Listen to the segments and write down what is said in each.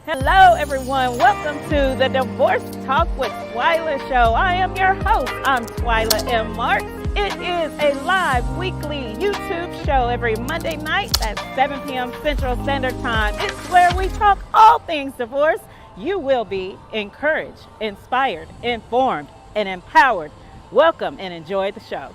Hello, everyone. Welcome to the Divorce Talk with Twyla show. I am your host. I'm Twyla M. Marks. It is a live weekly YouTube show every Monday night at 7 p.m. Central Standard Time. It's where we talk all things divorce. You will be encouraged, inspired, informed, and empowered. Welcome and enjoy the show.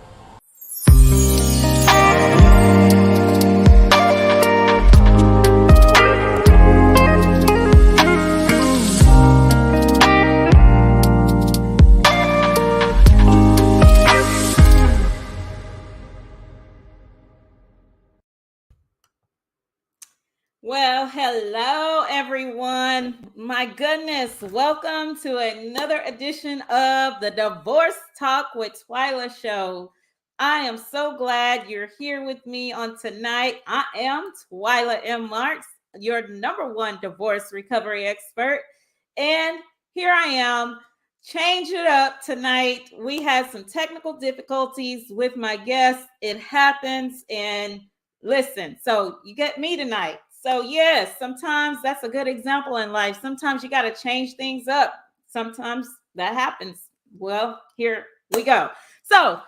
Well, hello, everyone. My goodness, welcome to another edition of the Divorce Talk with Twyla show. I am so glad you're here with me on tonight. I am Twyla M. Marks, your number one divorce recovery expert. And here I am. Change it up tonight. We had some technical difficulties with my guest. It happens. And listen, so you get me tonight. So yes, sometimes that's a good example in life. Sometimes you got to change things up. Sometimes that happens. Well, here we go. So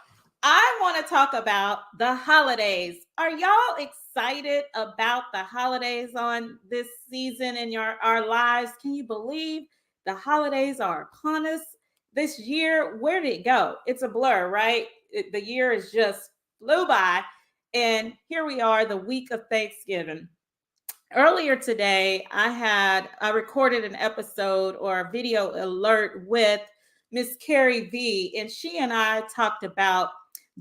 I want to talk about the holidays. Are y'all excited about the holidays on this season in our lives? Can you believe the holidays are upon us this year? Where did it go? It's a blur, right? The year is just flew by. And here we are, the week of Thanksgiving. Earlier today, I recorded an episode or a video alert with Miss Carrie V, and she and I talked about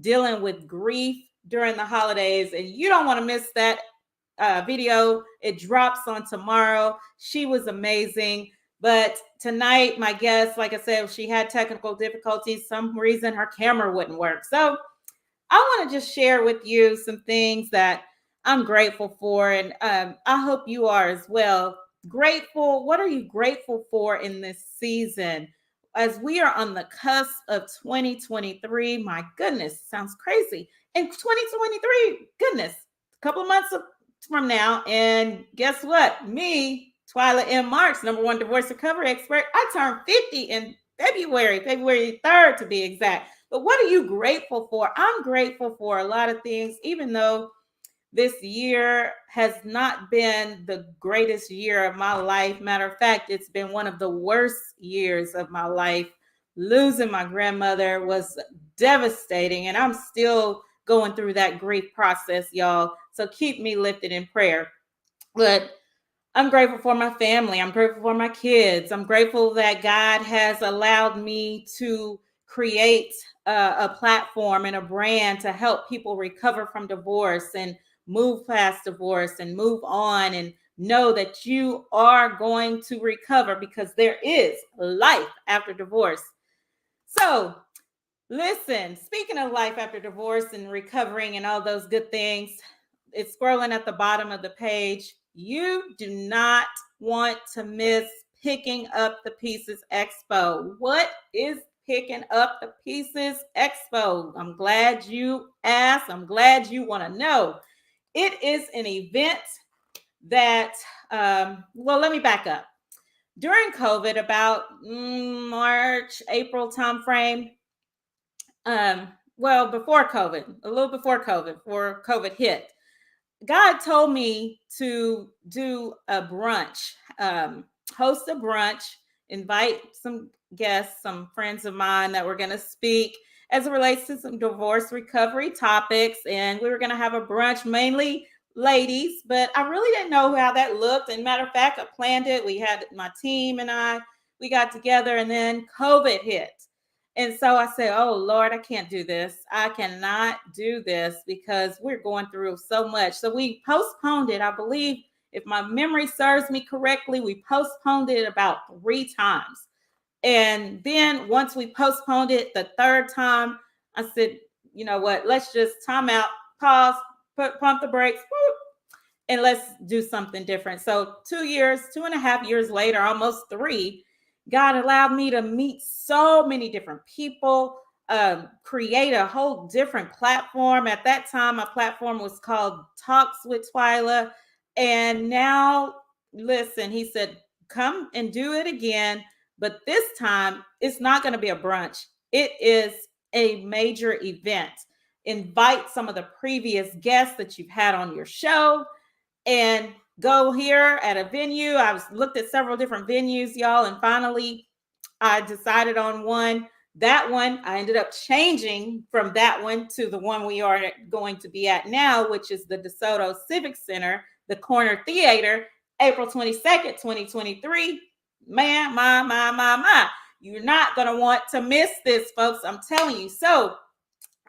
dealing with grief during the holidays. And you don't want to miss that video. It drops on tomorrow. She was amazing. But tonight, my guest, like I said, she had technical difficulties. Some reason her camera wouldn't work. So I want to just share with you some things that I'm grateful for, and I hope you are as well. Grateful. What are you grateful for in this season? As we are on the cusp of 2023, my goodness, sounds crazy. In 2023, goodness, a couple of months from now, and guess what? Me, Twyla M. Marks, number one divorce recovery expert, I turned 50 in February 3rd to be exact. But what are you grateful for? I'm grateful for a lot of things, even though this year has not been the greatest year of my life. Matter of fact, it's been one of the worst years of my life. Losing my grandmother was devastating, and I'm still going through that grief process, y'all. So keep me lifted in prayer. But I'm grateful for my family. I'm grateful for my kids. I'm grateful that God has allowed me to create a platform and a brand to help people recover from divorce and move past divorce and move on and know that you are going to recover because there is life after divorce. So listen, speaking of life after divorce and recovering and all those good things, it's scrolling at the bottom of the page. You do not want to miss Picking Up the Pieces Expo. What is Picking Up the Pieces Expo? I'm glad you asked. I'm glad you want to know. It is an event that, let me back up. During COVID, about March, April timeframe, before COVID, a little before COVID hit, God told me to do a brunch, host a brunch, invite some guests, some friends of mine that were going to speak as it relates to some divorce recovery topics. And we were going to have a brunch, mainly ladies, but I really didn't know how that looked. And matter of fact, I planned it. We had my team and we got together, and then COVID hit. And so I said, oh, Lord, I can't do this. I cannot do this because we're going through so much. So we postponed it. I believe, if my memory serves me correctly, we postponed it about 3 times. And then once we postponed it the third time, I said, you know what, let's just time out, pause, pump the brakes, whoop, and let's do something different. So 2.5 years later, almost 3, God allowed me to meet so many different people, create a whole different platform. At that time, my platform was called Talks with Twyla. And now, listen, he said, come and do it again. But this time, it's not going to be a brunch. It is a major event. Invite some of the previous guests that you've had on your show and go here at a venue. I've looked at several different venues, y'all, and finally I decided on one. That one, I ended up changing from that one to the one we are going to be at now, which is the DeSoto Civic Center, the Corner Theater, April 22nd, 2023. Man, my. You're not going to want to miss this, folks. I'm telling you. So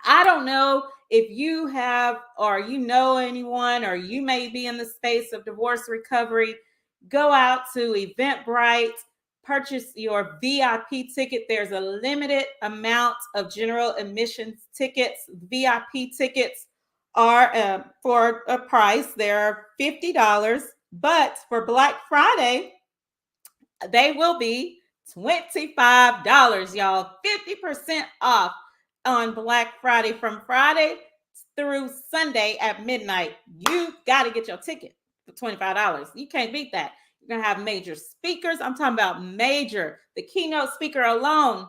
I don't know if you have or you know anyone or you may be in the space of divorce recovery. Go out to Eventbrite, purchase your VIP ticket. There's a limited amount of general admissions tickets. VIP tickets are for a price. They're $50, but for Black Friday, they will be $25, y'all. 50% off on Black Friday from Friday through Sunday at midnight. You got to get your ticket for $25. You can't beat that. You're going to have major speakers. I'm talking about major. The keynote speaker alone,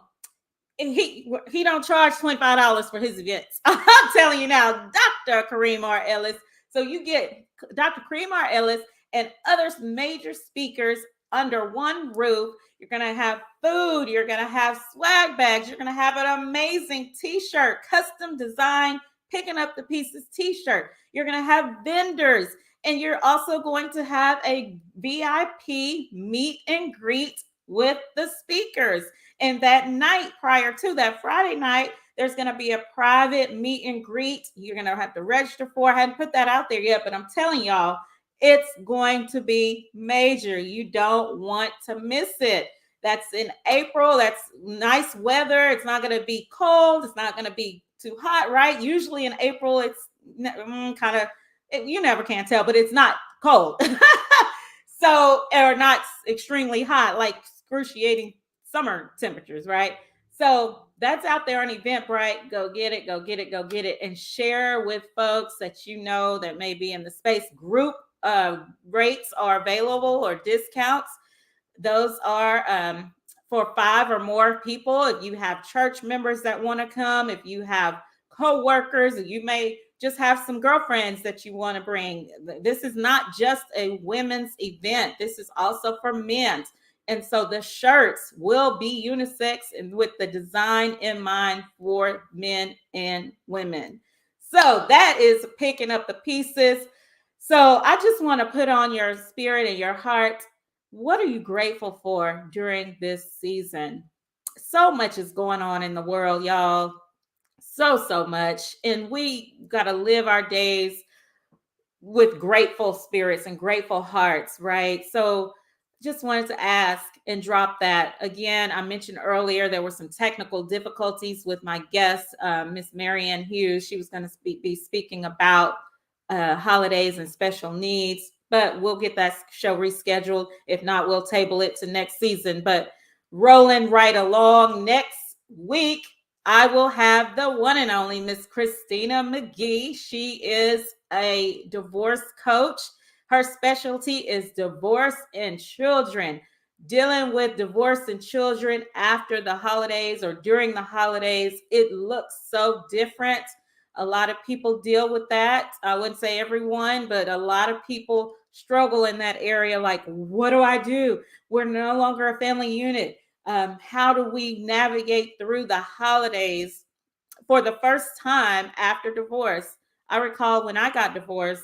and he don't charge $25 for his events. I'm telling you now, Dr. Kareem R. Ellis. So you get Dr. Kareem R. Ellis and other major speakers under one roof. You're going to have food. You're going to have swag bags. You're going to have an amazing t-shirt, custom design, picking up the pieces t-shirt. You're going to have vendors, and you're also going to have a VIP meet and greet with the speakers. And that night prior to that Friday night, there's going to be a private meet and greet. You're going to have to register for. I hadn't put that out there yet, but I'm telling y'all, it's going to be major. You don't want to miss it. That's in April. That's nice weather. It's not going to be cold. It's not going to be too hot, right? Usually in April, it's kind of, you never can tell, but it's not cold. So, or not extremely hot, like excruciating summer temperatures, right? So that's out there on Eventbrite. Go get it, go get it, go get it, and share with folks that you know that may be in the space. Group rates are available or discounts. Those are for 5 or more people. If you have church members that want to come, if you have co-workers, you may just have some girlfriends that you want to bring. This is not just a women's event. This is also for men. And so the shirts will be unisex and with the design in mind for men and women. So that is picking up the pieces. So I just want to put on your spirit and your heart. What are you grateful for during this season? So much is going on in the world, y'all. So much. And we got to live our days with grateful spirits and grateful hearts, right? So just wanted to ask and drop that. Again, I mentioned earlier there were some technical difficulties with my guest, Miss Marianne Hughes. She was going to be speaking about holidays and special needs, but we'll get that show rescheduled. If not, we'll table it to next season. But rolling right along, next week, I will have the one and only Miss Christina McGee. She is a divorce coach. Her specialty is divorce and children, dealing with divorce and children after the holidays or during the holidays. It looks so different. A lot of people deal with that. I wouldn't say everyone, but a lot of people struggle in that area. Like, what do I do? We're no longer a family unit. How do we navigate through the holidays for the first time after divorce? I recall when I got divorced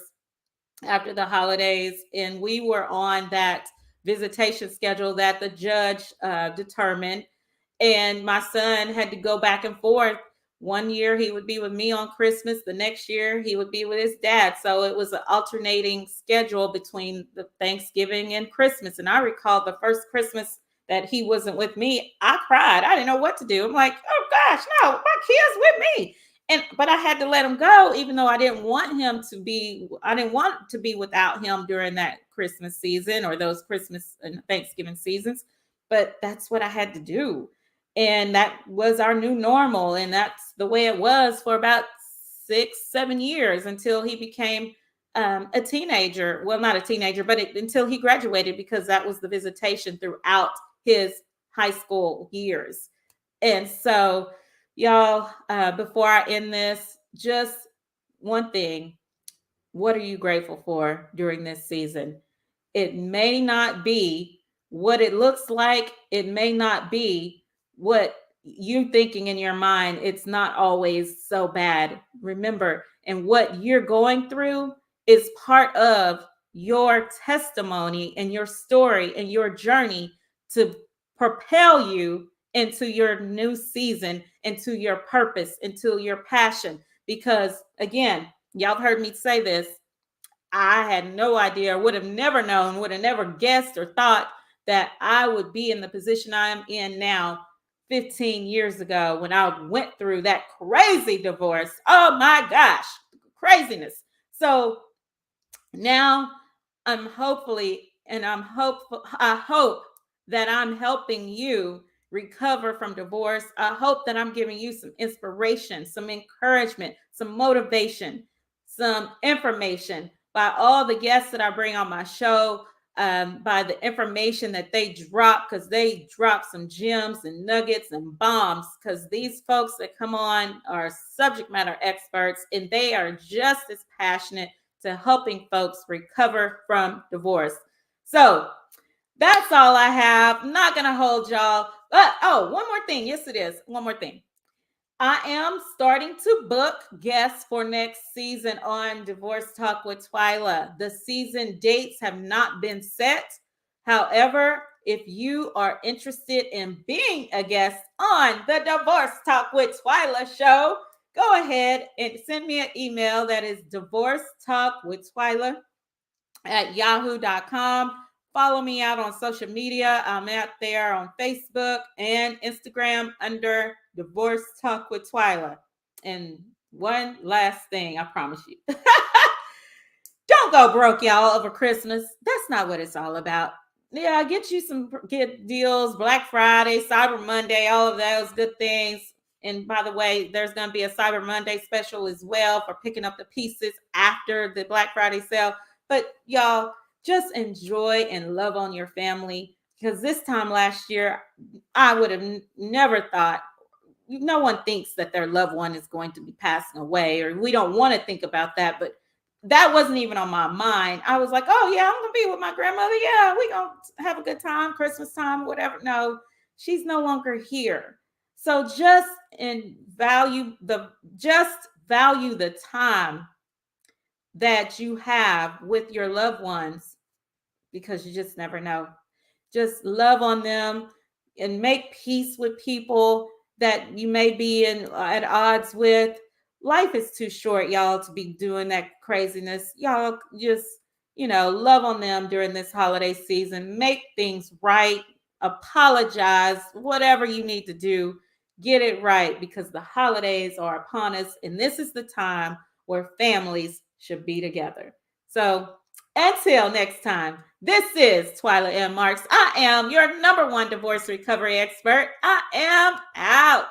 after the holidays, and we were on that visitation schedule that the judge determined, and my son had to go back and forth. One year he would be with me on Christmas. The next year he would be with his dad. So it was an alternating schedule between the Thanksgiving and Christmas. And I recall the first Christmas that he wasn't with me, I cried. I didn't know what to do. I'm like, oh gosh, no, my kid's with me. But I had to let him go, even though I didn't want to be without him during that Christmas season or those Christmas and Thanksgiving seasons. But that's what I had to do. And that was our new normal. And that's the way it was for about 6-7 years until he became a teenager. Well, not a teenager, but until he graduated, because that was the visitation throughout his high school years. And so, y'all, before I end this, just one thing. What are you grateful for during this season? It may not be what it looks like. It may not be what you thinking in your mind. It's not always so bad. Remember, and what you're going through is part of your testimony and your story and your journey to propel you into your new season, into your purpose, into your passion. Because again, y'all have heard me say this. I had no idea, would have never known, would have never guessed or thought that I would be in the position I am in now 15 years ago when I went through that crazy divorce. Oh my gosh, craziness. So now I'm hopefully, and I hope that I'm helping you recover from divorce. I hope that I'm giving you some inspiration, some encouragement, some motivation, some information by all the guests that I bring on my show, by the information that they drop, because they drop some gems and nuggets and bombs, because these folks that come on are subject matter experts and they are just as passionate to helping folks recover from divorce. So that's all I have. I'm not going to hold y'all. But one more thing. Yes, it is. One more thing. I am starting to book guests for next season on Divorce Talk with Twyla. The season dates have not been set. However, if you are interested in being a guest on the Divorce Talk with Twyla show, go ahead and send me an email. That is divorcetalkwithtwyla@yahoo.com. Follow me out on social media. I'm out there on Facebook and Instagram under Divorce Talk with Twyla. And one last thing, I promise you. Don't go broke, y'all, over Christmas. That's not what it's all about. Yeah, get you some good deals, Black Friday, Cyber Monday, all of those good things. And by the way, there's going to be a Cyber Monday special as well for picking up the pieces after the Black Friday sale. But y'all, just enjoy and love on your family, because this time last year, I would have never thought, no one thinks that their loved one is going to be passing away, or we don't want to think about that, but that wasn't even on my mind. I was like, oh yeah, I'm gonna be with my grandmother. Yeah, we gonna have a good time, Christmas time, whatever. No, she's no longer here. So just value the time that you have with your loved ones, because you just never know. Just love on them and make peace with people that you may be at odds with. Life is too short, y'all, to be doing that craziness. Y'all just, love on them during this holiday season. Make things right. Apologize. Whatever you need to do, get it right, because the holidays are upon us. And this is the time where families should be together. So until next time, this is Twyla M. Marks. I am your #1 divorce recovery expert. I am out.